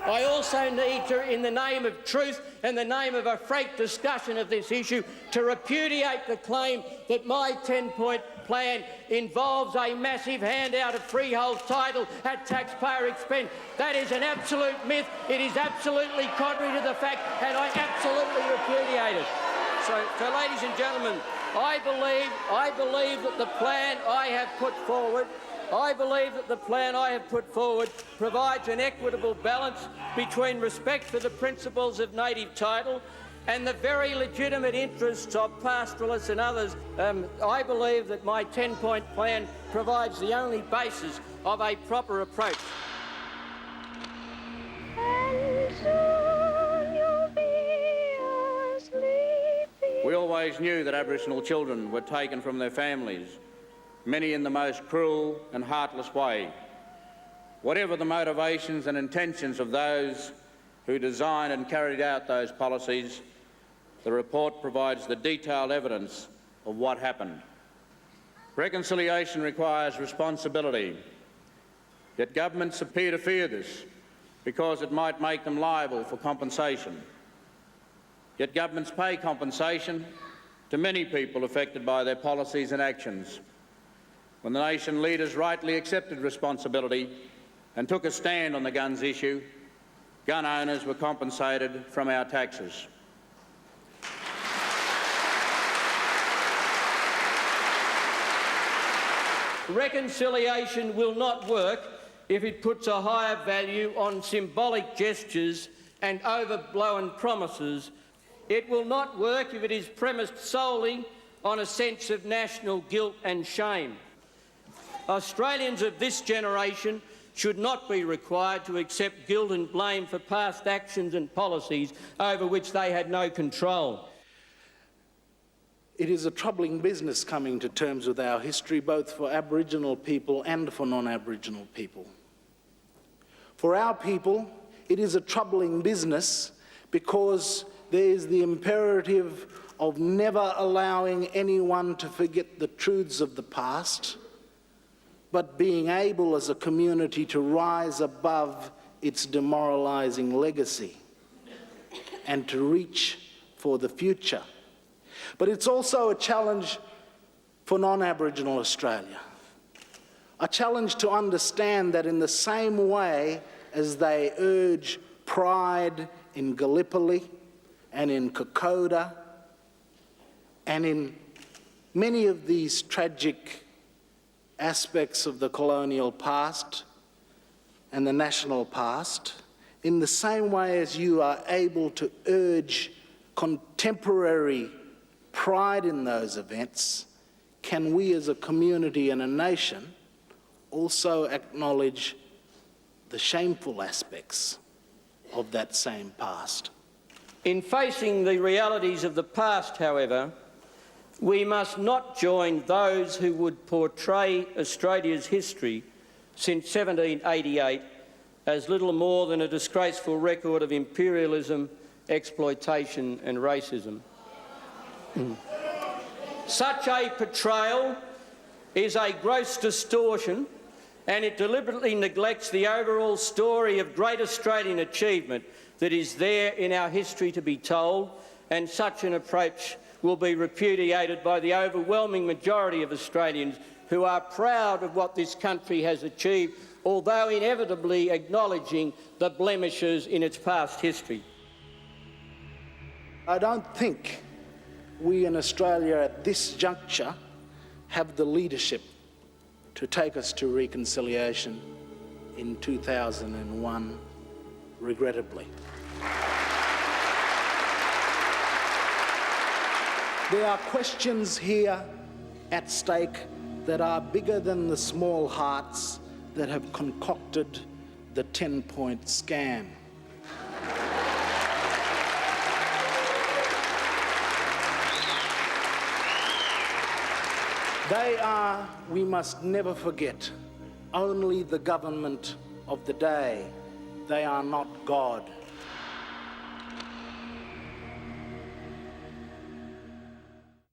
I also need to, in the name of truth and the name of a frank discussion of this issue, to repudiate the claim that my 10-point plan involves a massive handout of freehold title at taxpayer expense. That is an absolute myth. It is absolutely contrary to the fact, and I absolutely repudiate it. So ladies and gentlemen, I believe that the plan I have put forward provides an equitable balance between respect for the principles of native title and the very legitimate interests of pastoralists and others. I believe that my 10-point plan provides the only basis of a proper approach. And soon you'll be asleep. We always knew that Aboriginal children were taken from their families, many in the most cruel and heartless way. Whatever the motivations and intentions of those who designed and carried out those policies, the report provides the detailed evidence of what happened. Reconciliation requires responsibility, yet governments appear to fear this because it might make them liable for compensation. Yet governments pay compensation to many people affected by their policies and actions. When the nation leaders rightly accepted responsibility and took a stand on the guns issue, gun owners were compensated from our taxes. Reconciliation will not work if it puts a higher value on symbolic gestures and overblown promises. It will not work if it is premised solely on a sense of national guilt and shame. Australians of this generation should not be required to accept guilt and blame for past actions and policies over which they had no control. It is a troubling business coming to terms with our history, both for Aboriginal people and for non-Aboriginal people. For our people, it is a troubling business because there is the imperative of never allowing anyone to forget the truths of the past, but being able as a community to rise above its demoralising legacy and to reach for the future. But it's also a challenge for non-Aboriginal Australia, a challenge to understand that in the same way as they urge pride in Gallipoli and in Kokoda and in many of these tragic aspects of the colonial past and the national past, in the same way as you are able to urge contemporary pride in those events, can we as a community and a nation also acknowledge the shameful aspects of that same past? In facing the realities of the past, however, we must not join those who would portray Australia's history since 1788 as little more than a disgraceful record of imperialism, exploitation and racism. Such a portrayal is a gross distortion, and it deliberately neglects the overall story of great Australian achievement that is there in our history to be told, and such an approach will be repudiated by the overwhelming majority of Australians who are proud of what this country has achieved, although inevitably acknowledging the blemishes in its past history. I don't think we in Australia at this juncture have the leadership to take us to reconciliation in 2001, regrettably. There are questions here at stake that are bigger than the small hearts that have concocted the 10-point scam. They are, we must never forget, only the government of the day. They are not God.